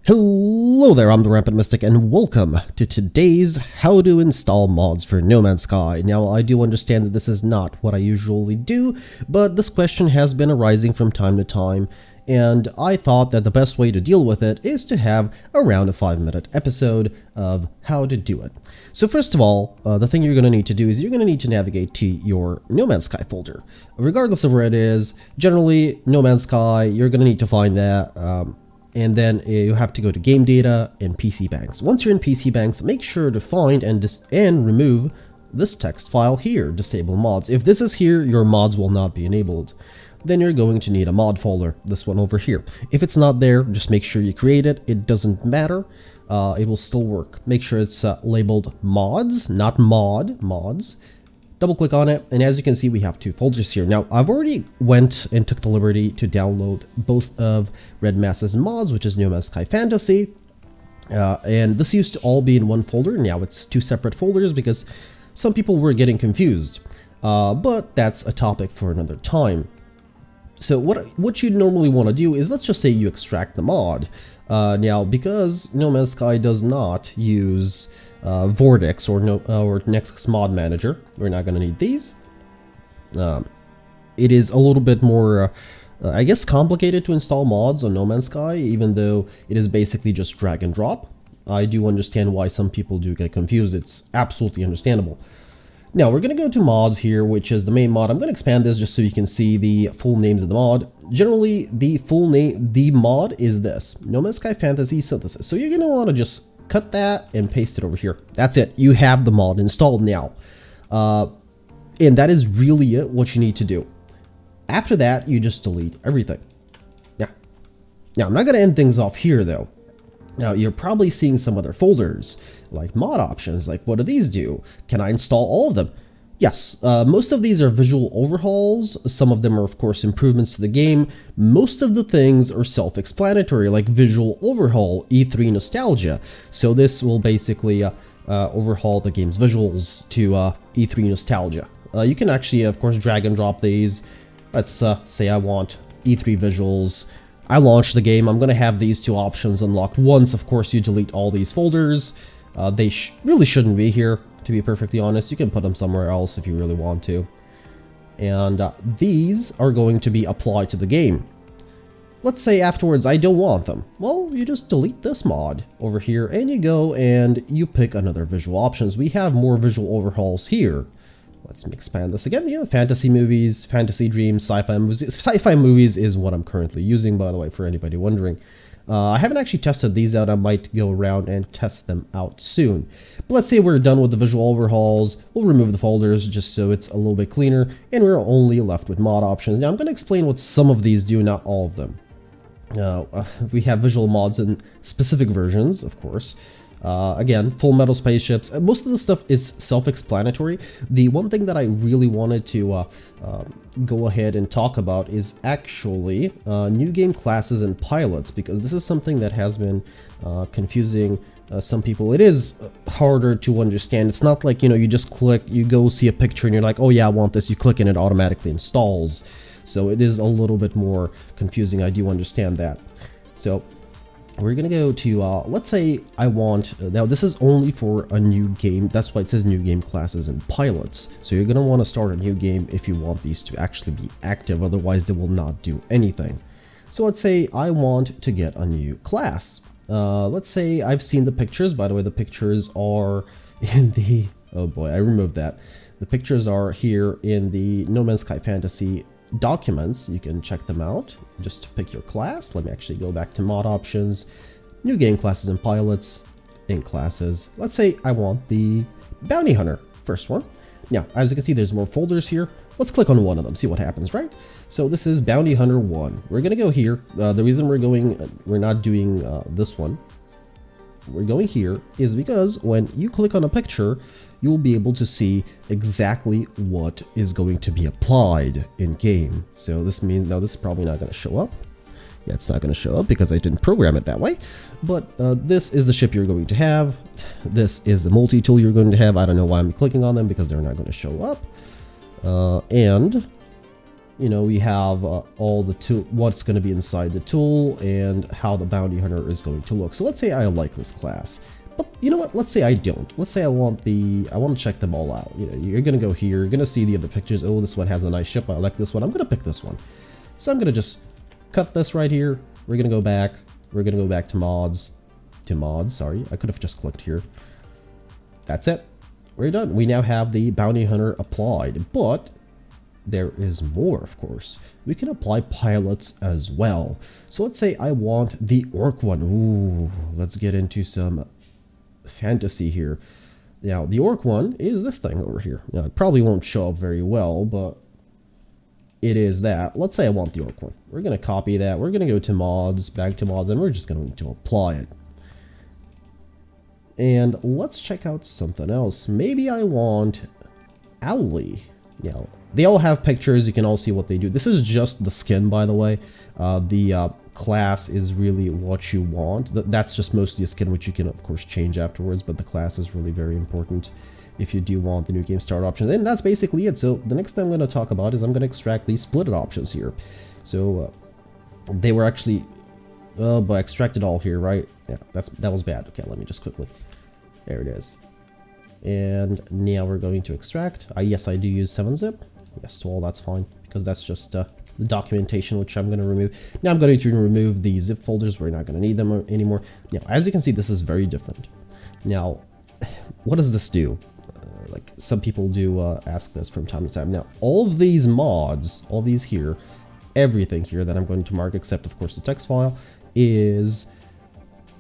Hello there, I'm the Rampant Mystic, and welcome to today's How to Install Mods for No Man's Sky. Now, I do understand that this is not what I usually do, but this question has been arising from time to time, and I thought that the best way to deal with it is to have around a 5-minute episode of how to do it. So first of all, the thing you're going to need to do is you're going to need to navigate to your No Man's Sky folder. Regardless of where it is, generally, No Man's Sky, you're going to need to find that, and then you have to go to Game Data and PC Banks. Once you're in PC Banks, make sure to find and remove this text file here, Disable Mods. If this is here, your mods will not be enabled. Then you're going to need a mod folder, this one over here. If it's not there, just make sure you create it. It doesn't matter. It will still work. Make sure it's labeled mods, not mods. Double click on it, and as you can see, we have two folders here. Now, I've already went and took the liberty to download both of Red Mass's mods, which is No Man's Sky Fantasy, and this used to all be in one folder. Now it's two separate folders because some people were getting confused, but that's a topic for another time. So what you normally want to do is, let's just say you extract the mod. Now, because No Man's Sky does not use Vortex or Nexus Mod Manager, we're not going to need these. It is a little bit more, I guess, complicated to install mods on No Man's Sky, even though it is basically just drag and drop. I do understand why some people do get confused. It's absolutely understandable. Now, we're going to go to mods here, which is the main mod. I'm going to expand this just so you can see the full names of the mod. Generally, the mod is this, No Man's Sky Fantasy Synthesis. So you're going to want to just cut that and paste it over here. That's it. You have the mod installed now. And that is really it, what you need to do. After that, you just delete everything. Now I'm not going to end things off here, though. Now, you're probably seeing some other folders, like mod options, like what do these do? Can I install all of them? Yes, most of these are visual overhauls. Some of them are, of course, improvements to the game. Most of the things are self-explanatory, like visual overhaul, E3 nostalgia. So this will basically overhaul the game's visuals to E3 nostalgia. You can actually, of course, drag and drop these. Let's say I want E3 visuals. I launch the game. I'm going to have these two options unlocked. Once, of course, you delete all these folders. They really shouldn't be here, to be perfectly honest. You can put them somewhere else if you really want to. And these are going to be applied to the game. Let's say afterwards I don't want them. Well, you just delete this mod over here and you go and you pick another visual options. We have more visual overhauls here. Let's expand this again. You know, fantasy movies, fantasy dreams, sci-fi movies. Sci-fi movies is what I'm currently using, by the way, for anybody wondering. I haven't actually tested these out. I might go around and test them out soon. But let's say we're done with the visual overhauls. We'll remove the folders just so it's a little bit cleaner, and we're only left with mod options. Now I'm going to explain what some of these do, not all of them. We have visual mods in specific versions, of course. Again, Full Metal Spaceships. Most of the stuff is self-explanatory. The one thing that I really wanted to go ahead and talk about is actually new game classes and pilots, because this is something that has been confusing some people. It is harder to understand. It's not like, you know, you just click, you go see a picture and you're like, oh yeah, I want this. You click and it automatically installs. So it is a little bit more confusing. I do understand that. So we're going to go to, let's say I want, now this is only for a new game. That's why it says new game classes and pilots. So you're going to want to start a new game if you want these to actually be active. Otherwise, they will not do anything. So let's say I want to get a new class. Let's say I've seen the pictures. By the way, the pictures are in the, oh boy, I removed that. The pictures are here in the No Man's Sky Fantasy documents. You can check them out just to pick your class. Let me actually go back to mod options, new game classes and pilots, in classes. Let's say I want the bounty hunter, first one. Now, as you can see, there's more folders here. Let's click on one of them, see what happens, right? So this is bounty hunter 1. We're gonna go here. The reason we're not doing this one, we're going here, is because when you click on a picture, you'll be able to see exactly what is going to be applied in game. So this means, now this is probably not going to show up. Yeah, it's not going to show up because I didn't program it that way. But this is the ship you're going to have. This is the multi-tool you're going to have. I don't know why I'm clicking on them because they're not going to show up. And you know, we have all the tool, what's going to be inside the tool, and how the bounty hunter is going to look. So let's say I like this class, but you know what? Let's say I don't. Let's say I want to check them all out. You know, you're going to go here, you're going to see the other pictures. Oh, this one has a nice ship. I like this one. I'm going to pick this one. So I'm going to just cut this right here. We're going to go back. We're going to go back to mods. Sorry, I could have just clicked here. That's it. We're done. We now have the bounty hunter applied, but there is more, of course. We can apply pilots as well. So let's say I want the orc one. Ooh, let's get into some fantasy here. Now, the orc one is this thing over here. Now, it probably won't show up very well, but it is that. Let's say I want the orc one. We're going to copy that. We're going to go to mods, back to mods, and we're just going to apply it. And let's check out something else. Maybe I want Owly. Yeah, they all have pictures. You can all see what they do. This is just the skin, by the way. The class is really what you want. That's just mostly a skin, which you can, of course, change afterwards. But the class is really very important if you do want the new game start options. And that's basically it. So the next thing I'm going to talk about is I'm going to extract these split options here. So they were actually... but I extracted all here, right? Yeah, that was bad. Okay, let me just quickly... There it is. And now we're going to extract. Yes, I do use 7-zip. Yes, to all, that's fine, because that's just the documentation, which I'm going to remove. Now I'm going to remove the zip folders. We're not going to need them anymore. Now, as you can see, this is very different. Now, what does this do? Like, some people do ask this from time to time. Now, all of these mods, all these here, everything here that I'm going to mark, except, of course, the text file,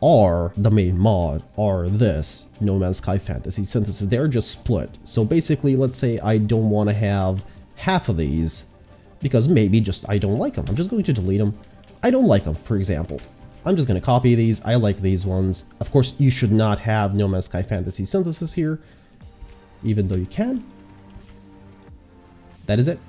are the main mod, are this No Man's Sky Fantasy Synthesis. They're just split. So basically, let's say I don't want to have half of these because maybe just I don't like them. I'm just going to delete them. I don't like them, for example. I'm just going to copy these. I like these ones. Of course, you should not have No Man's Sky Fantasy Synthesis here, even though you can. That is it.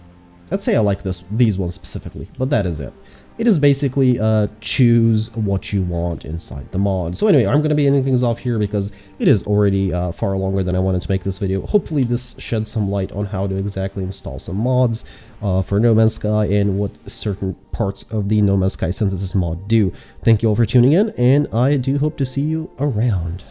Let's say I like these ones specifically, but that is it. It is basically choose what you want inside the mod. So anyway, I'm going to be ending things off here because it is already far longer than I wanted to make this video. Hopefully this sheds some light on how to exactly install some mods for No Man's Sky and what certain parts of the No Man's Sky Synthesis mod do. Thank you all for tuning in, and I do hope to see you around.